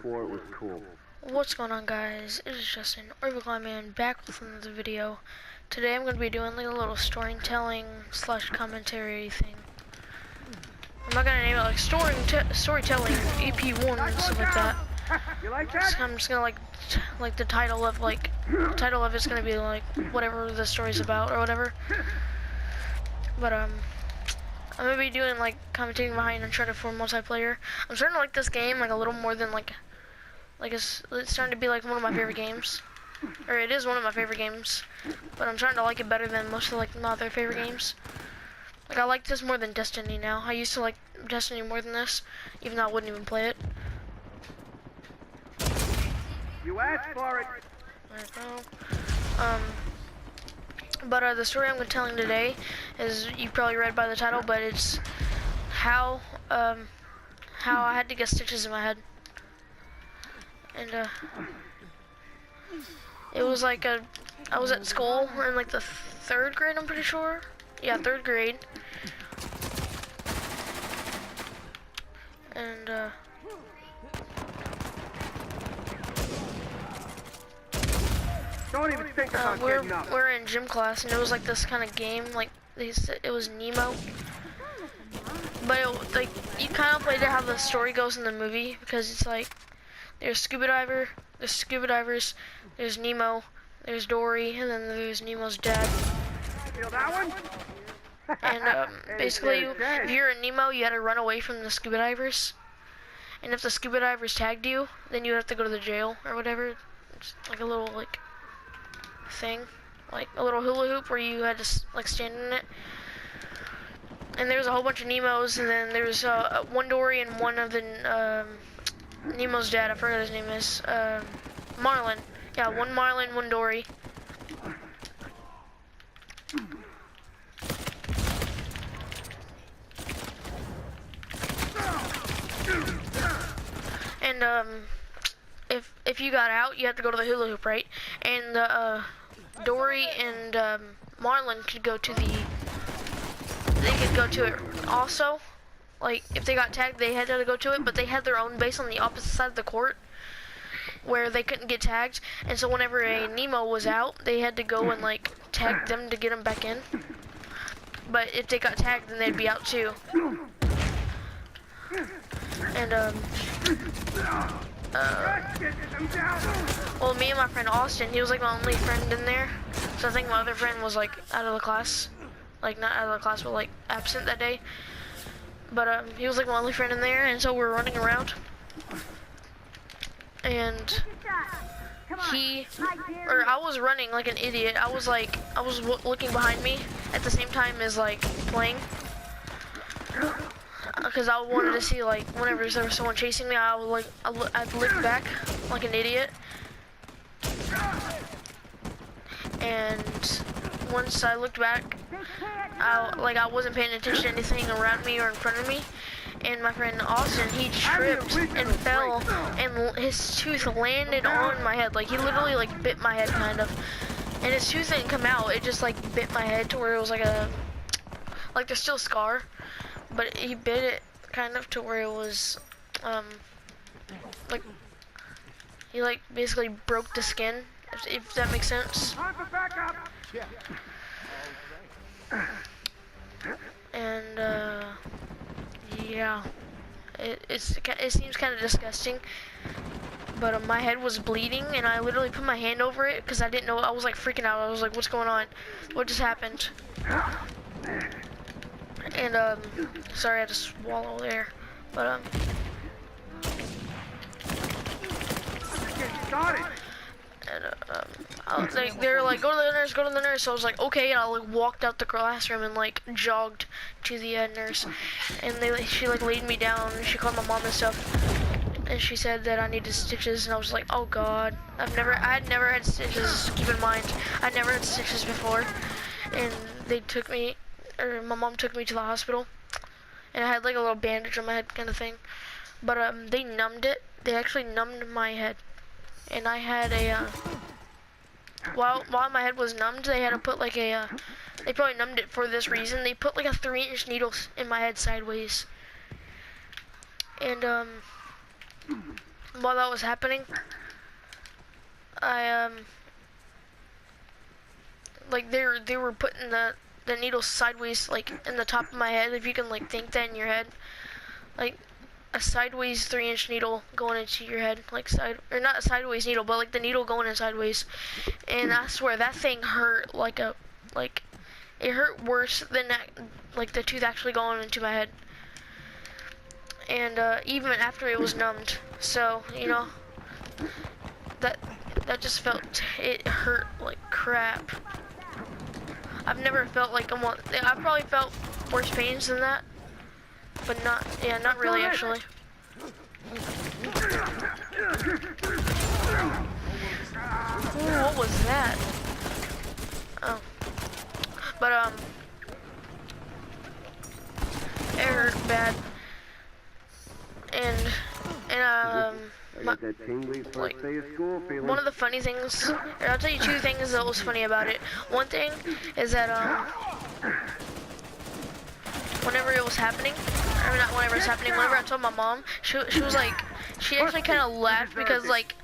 before it was cool. What's going on, guys? It is Justin, Man, back with another video. Today I'm going to be doing like a little storytelling slash commentary thing. I'm not going to name it like storytelling EP1 and stuff like that. You like that? I'm just going to like the title of it's going to be like whatever the story's about or whatever. But I'm going to be doing like commentating behind Uncharted 4 multiplayer. I'm starting to like this game like a little more than like it's starting to be like one of my favorite games, or it is one of my favorite games, but I'm starting to like it better than most of like my other favorite games. Like I like this more than Destiny now. I used to like Destiny more than this, even though I wouldn't even play it. You asked for it. There we go. But the story I'm telling today is, you probably read by the title, but it's how I had to get stitches in my head. And it was like I was at school in like the 3rd grade, I'm pretty sure. Yeah, 3rd grade. And Don't even think about getting up. we're in gym class, and it was like this kind of game, like it was Nemo. But like you kind of played it how the story goes in the movie, because it's like there's scuba divers, there's Nemo, there's Dory, and then there's Nemo's dad. Feel that one? And basically, if you're in Nemo, you had to run away from the scuba divers. And if the scuba divers tagged you, then you have to go to the jail or whatever. It's like a little like thing, like a little hula hoop where you had to like stand in it. And there was a whole bunch of Nemos, and then there was one Dory and one of the Nemo's dad. I forgot his name is Marlin. Yeah, one Marlin, one Dory. And if you got out, you had to go to the hula hoop, right? And Dory and Marlin could go to it also. Like if they got tagged, they had to go to it, but they had their own base on the opposite side of the court where they couldn't get tagged. And so whenever a Nemo was out, they had to go and like tag them to get them back in. But if they got tagged, then they'd be out too. And well, me and my friend Austin, he was like my only friend in there. So I think my other friend was like out of the class, like not out of the class, but like absent that day. But he was like my only friend in there, and so we were running around. And I was running like an idiot. I was looking behind me at the same time as like playing, because I wanted to see like whenever there was someone chasing me, I'd look back like an idiot. And once I looked back, I wasn't paying attention to anything around me or in front of me, and my friend Austin, he tripped and fell, and his tooth landed on my head. Like he literally like bit my head kind of, and his tooth didn't come out. It just like bit my head to where it was like there's still a scar, but he bit it kind of to where it was like he like basically broke the skin, if that makes sense. And yeah, it seems kind of disgusting, but my head was bleeding, and I literally put my hand over it because I didn't know. I was like freaking out. I was like, what's going on? What just happened? And sorry, I had to swallow there, but and they were like, go to the nurse. So I was like, okay, and I like walked out the classroom and like jogged to the nurse, and she like laid me down, and she called my mom and stuff, and she said that I needed stitches, and I was like, oh god, I had never had stitches. Keep in mind, I never had stitches before, and my mom took me to the hospital, and I had like a little bandage on my head kind of thing, but they numbed it. They actually numbed my head, and I had a while my head was numbed, they had to put like they probably numbed it for this reason. They put like a 3-inch needle in my head sideways, and while that was happening, I like they were putting the needle sideways, like in the top of my head. If you can like think that in your head, like a sideways 3-inch needle going into your head, like or not a sideways needle, but like the needle going in sideways. And I swear that thing hurt like it hurt worse than that, like the tooth actually going into my head. And even after it was numbed, so you know that just felt, it hurt like crap. I've never felt like I probably felt worse pains than that, but not really actually. Ooh, what was that? Oh, but it hurt bad, and I got that tingly first day of school feeling. one of the funny things, or I'll tell you two things that was funny about it. One thing is that whenever it was happening, or not whenever it was happening, whenever I told my mom, she was like, she actually kind of laughed because like,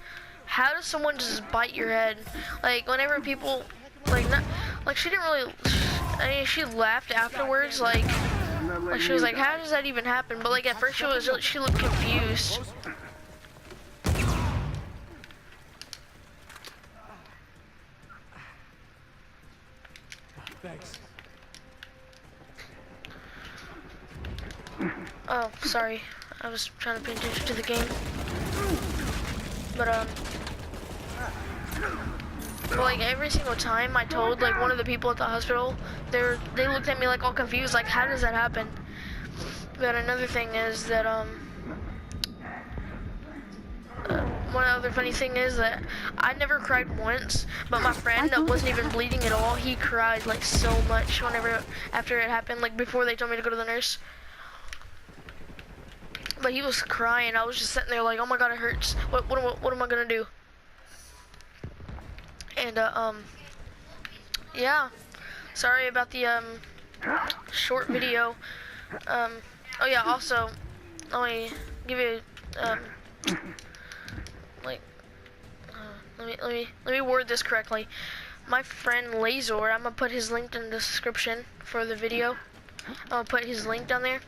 how does someone just bite your head? Like whenever people, like not, like she didn't really, I mean she laughed afterwards, like she was like, how does that even happen? But like at first she looked confused. Thanks. Oh, sorry. I was trying to pay attention to the game. But like every single time I told like one of the people at the hospital, they looked at me like all confused, like how does that happen? But another thing is that one other funny thing is that I never cried once, but my friend that wasn't even bleeding at all, he cried like so much whenever after it happened, like before they told me to go to the nurse. But he was crying. I was just sitting there like, oh my god, it hurts. What am I gonna do? And yeah. Sorry about the short video. Oh yeah. Also, let me give you like let me word this correctly. My friend Lazor, I'm gonna put his link in the description for the video. I'll put his link down there.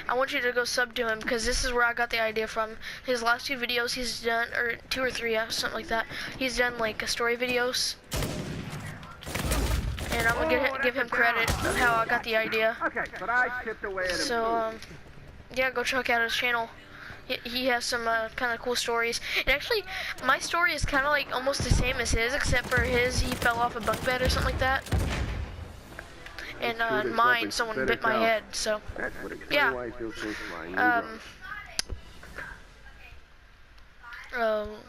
I want you to go sub to him because this is where I got the idea from. His last 2 videos he's done, or 2 or 3, something like that. He's done like story videos, and I'm gonna give him credit of how I got the idea. Okay, but I chipped away at him. So yeah, go check out his channel. He has some kind of cool stories. And actually, my story is kind of like almost the same as his, except for his, he fell off a bunk bed or something like that. And mine, someone bit my head, so yeah.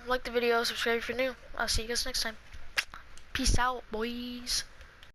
Like the video, subscribe if you're new. I'll see you guys next time. Peace out, boys.